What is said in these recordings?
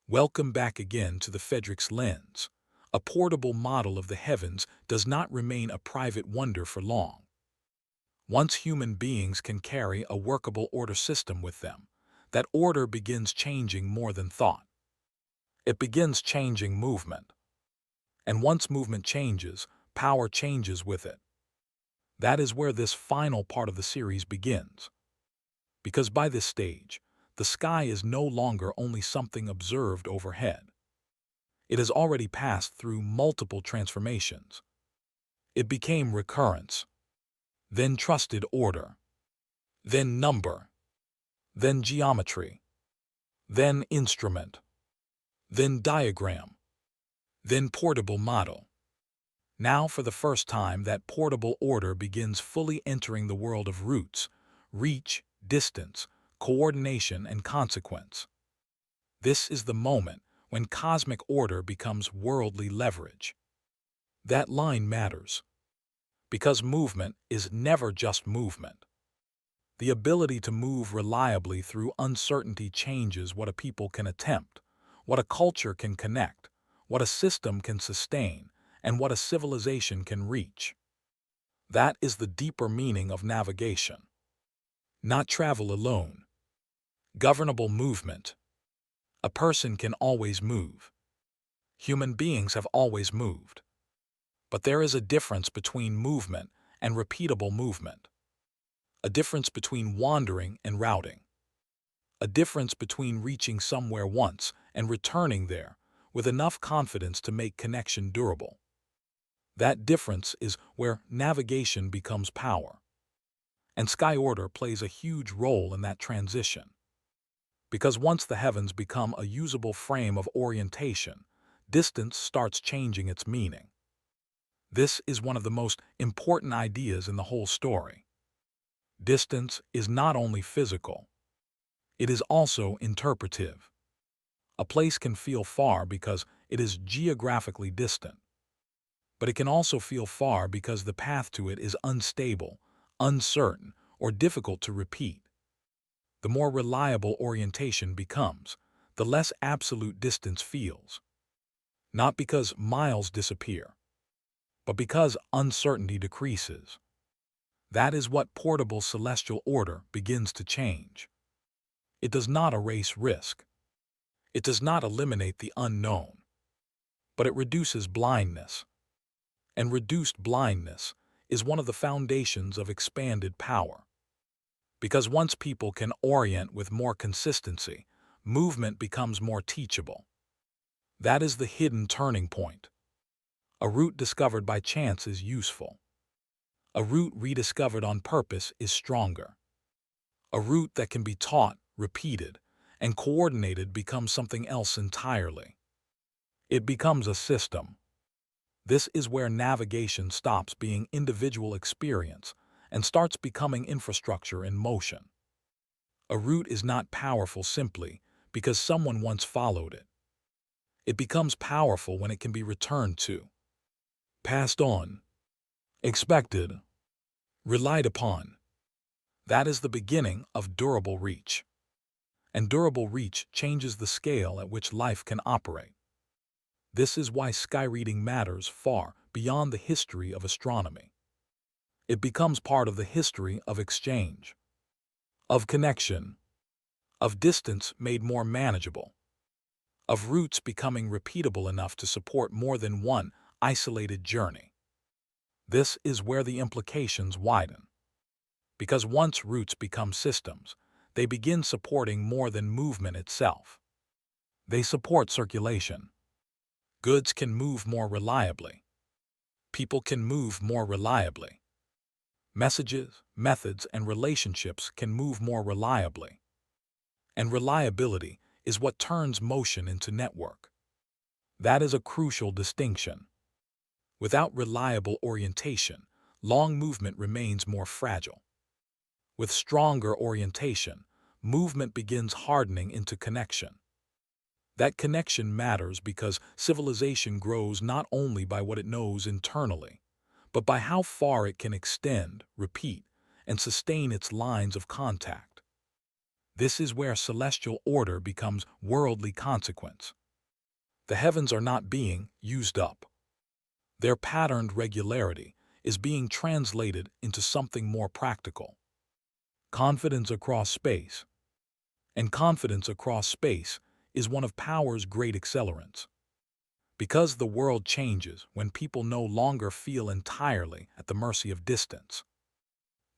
Welcome back again to the Fedric's Lens. A portable model of the heavens does not remain a private wonder for long. Once human beings can carry a workable order system with them, that order begins changing more than thought. It begins changing movement. And once movement changes, power changes with it. That is where this final part of the series begins. Because by this stage, the sky is no longer only something observed overhead. It has already passed through multiple transformations. It became recurrence, then trusted order, then number, then geometry, then instrument, then diagram, then portable model. Now, for the first time, that portable order begins fully entering the world of roots, reach, distance, coordination, and consequence. This is the moment when cosmic order becomes worldly leverage. That line matters, because movement is never just movement. The ability to move reliably through uncertainty changes what a people can attempt, what a culture can connect, what a system can sustain, and what a civilization can reach. That is the deeper meaning of navigation. Not travel alone. Governable movement. A person can always move. Human beings have always moved. But there is a difference between movement and repeatable movement. A difference between wandering and routing. A difference between reaching somewhere once and returning there with enough confidence to make connection durable. That difference is where navigation becomes power. And sky order plays a huge role in that transition. Because once the heavens become a usable frame of orientation, distance starts changing its meaning. This is one of the most important ideas in the whole story. Distance is not only physical, it is also interpretive. A place can feel far because it is geographically distant, but it can also feel far because the path to it is unstable, uncertain, or difficult to repeat. The more reliable orientation becomes, the less absolute distance feels. Not because miles disappear, but because uncertainty decreases. That is what portable celestial order begins to change. It does not erase risk. It does not eliminate the unknown, but it reduces blindness. And reduced blindness is one of the foundations of expanded power. Because once people can orient with more consistency, movement becomes more teachable. That is the hidden turning point. A route discovered by chance is useful. A route rediscovered on purpose is stronger. A route that can be taught, repeated, and coordinated becomes something else entirely. It becomes a system. This is where navigation stops being individual experience and starts becoming infrastructure in motion. A route is not powerful simply because someone once followed it. It becomes powerful when it can be returned to, passed on, expected, relied upon. That is the beginning of durable reach. And durable reach changes the scale at which life can operate. This is why sky reading matters far beyond the history of astronomy. It becomes part of the history of exchange, of connection, of distance made more manageable, of routes becoming repeatable enough to support more than one isolated journey. This is where the implications widen. Because once routes become systems, they begin supporting more than movement itself. They support circulation. Goods can move more reliably. People can move more reliably. Messages, methods, and relationships can move more reliably. And reliability is what turns motion into network. That is a crucial distinction. Without reliable orientation, long movement remains more fragile. With stronger orientation, movement begins hardening into connection. That connection matters because civilization grows not only by what it knows internally, but by how far it can extend, repeat, and sustain its lines of contact. This is where celestial order becomes worldly consequence. The heavens are not being used up. Their patterned regularity is being translated into something more practical. Confidence across space. And confidence across space is one of power's great accelerants. Because the world changes when people no longer feel entirely at the mercy of distance.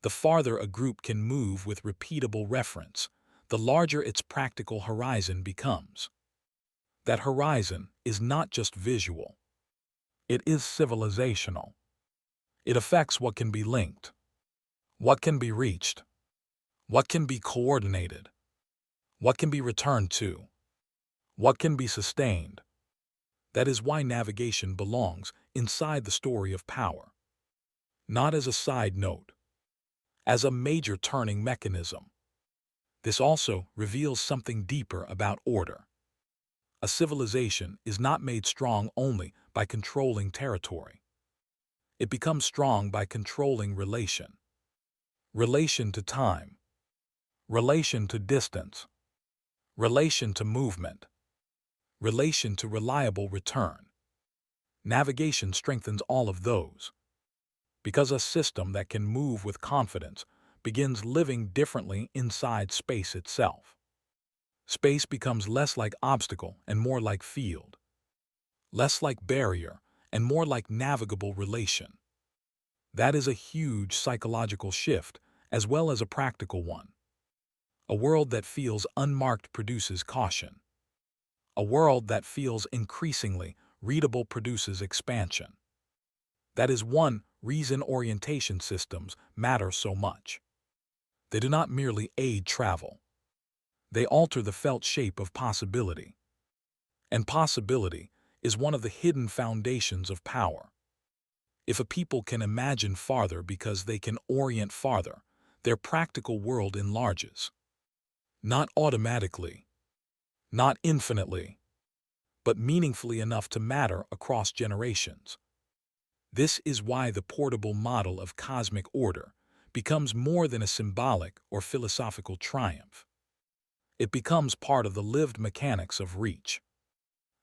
The farther a group can move with repeatable reference, the larger its practical horizon becomes. That horizon is not just visual. It is civilizational. It affects what can be linked, what can be reached, what can be coordinated, what can be returned to, what can be sustained. That is why navigation belongs inside the story of power. Not as a side note, as a major turning mechanism. This also reveals something deeper about order. A civilization is not made strong only by controlling territory. It becomes strong by controlling relation. Relation to time. Relation to distance. Relation to movement. Relation to reliable return. Navigation strengthens all of those. Because a system that can move with confidence begins living differently inside space itself. Space becomes less like obstacle and more like field. Less like barrier and more like navigable relation. That is a huge psychological shift as well as a practical one. A world that feels unmarked produces caution. A world that feels increasingly readable produces expansion. That is one reason orientation systems matter so much. They do not merely aid travel. They alter the felt shape of possibility. And possibility is one of the hidden foundations of power. If a people can imagine farther because they can orient farther, their practical world enlarges. Not automatically, not infinitely, but meaningfully enough to matter across generations. This is why the portable model of cosmic order becomes more than a symbolic or philosophical triumph. It becomes part of the lived mechanics of reach.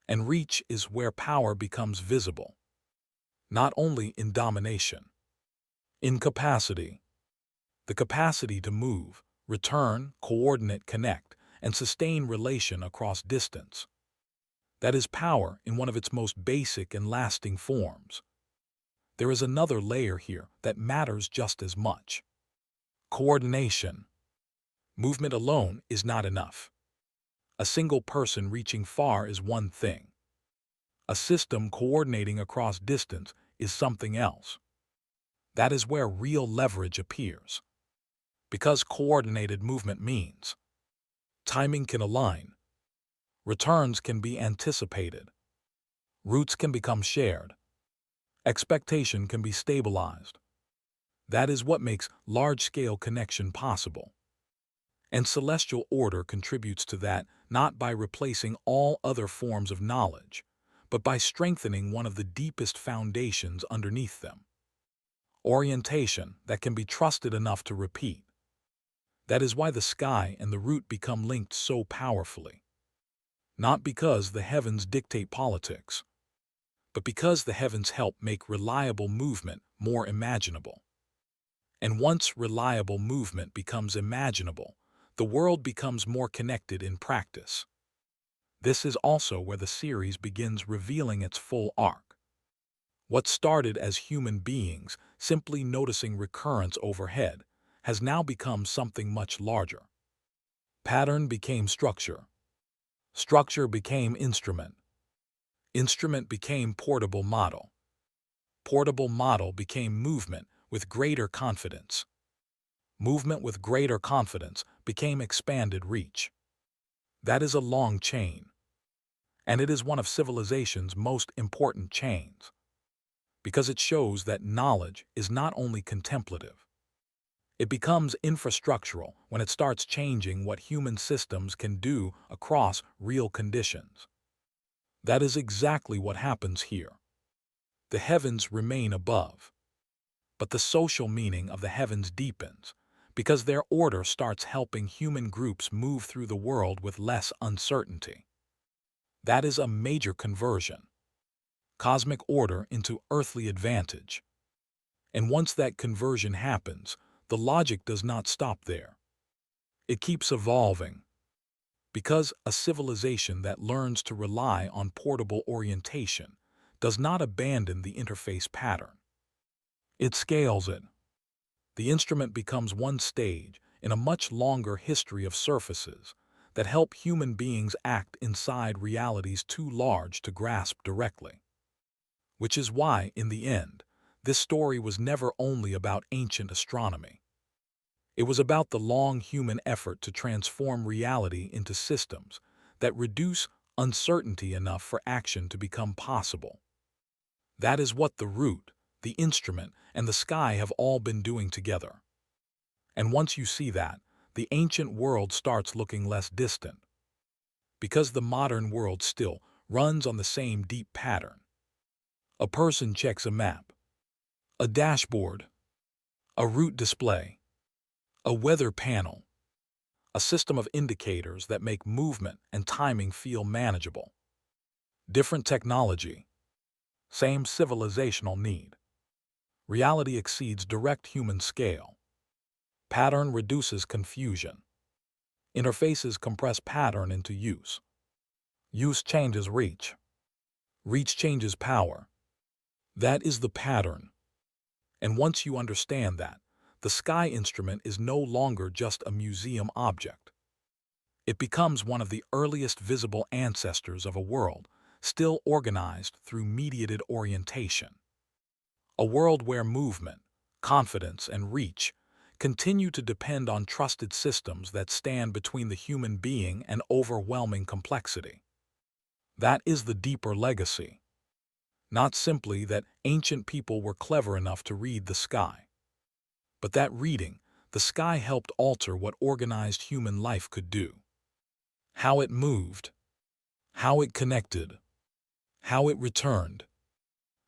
And reach is where power becomes visible. Not only in domination. In capacity. The capacity to move, return, coordinate, connect, and sustain relation across distance. That is power in one of its most basic and lasting forms. There is another layer here that matters just as much. Coordination. Movement alone is not enough. A single person reaching far is one thing. A system coordinating across distance is something else. That is where real leverage appears. Because coordinated movement means timing can align, returns can be anticipated, routes can become shared, expectation can be stabilized. That is what makes large-scale connection possible. And celestial order contributes to that not by replacing all other forms of knowledge, but by strengthening one of the deepest foundations underneath them. Orientation that can be trusted enough to repeat. That is why the sky and the root become linked so powerfully. Not because the heavens dictate politics, but because the heavens help make reliable movement more imaginable. And once reliable movement becomes imaginable, the world becomes more connected in practice. This is also where the series begins revealing its full arc. What started as human beings simply noticing recurrence overhead has now become something much larger. Pattern became structure. Structure became instrument. Instrument became portable model. Portable model became movement with greater confidence. Movement with greater confidence became expanded reach. That is a long chain. And it is one of civilization's most important chains. Because it shows that knowledge is not only contemplative. It becomes infrastructural when it starts changing what human systems can do across real conditions. That is exactly what happens here. The heavens remain above. But the social meaning of the heavens deepens, because their order starts helping human groups move through the world with less uncertainty. That is a major conversion. Cosmic order into earthly advantage. And once that conversion happens, the logic does not stop there. It keeps evolving. Because a civilization that learns to rely on portable orientation does not abandon the interface pattern. It scales it. The instrument becomes one stage in a much longer history of surfaces that help human beings act inside realities too large to grasp directly. Which is why, in the end, this story was never only about ancient astronomy. It was about the long human effort to transform reality into systems that reduce uncertainty enough for action to become possible. That is what the root, the instrument, and the sky have all been doing together. And once you see that, the ancient world starts looking less distant. Because the modern world still runs on the same deep pattern. A person checks a map, a dashboard, a route display, a weather panel, a system of indicators that make movement and timing feel manageable. Different technology, same civilizational need. Reality exceeds direct human scale. Pattern reduces confusion. Interfaces compress pattern into use. Use changes reach. Reach changes power. That is the pattern. And once you understand that, the sky instrument is no longer just a museum object. It becomes one of the earliest visible ancestors of a world, still organized through mediated orientation. A world where movement, confidence, and reach continue to depend on trusted systems that stand between the human being and overwhelming complexity. That is the deeper legacy. Not simply that ancient people were clever enough to read the sky, but that reading the sky helped alter what organized human life could do. How it moved, how it connected, how it returned,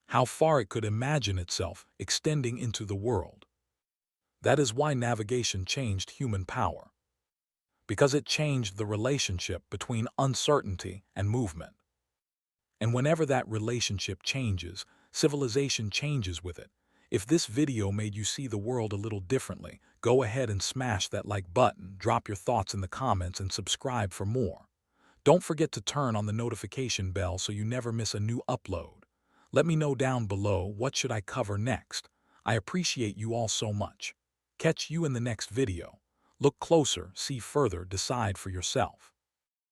how far it could imagine itself extending into the world. That is why navigation changed human power, because it changed the relationship between uncertainty and movement. And whenever that relationship changes, civilization changes with it. If this video made you see the world a little differently, go ahead and smash that like button, drop your thoughts in the comments, and subscribe for more. Don't forget to turn on the notification bell so you never miss a new upload. Let me know down below what should I cover next. I appreciate you all so much. Catch you in the next video. Look closer, see further, decide for yourself.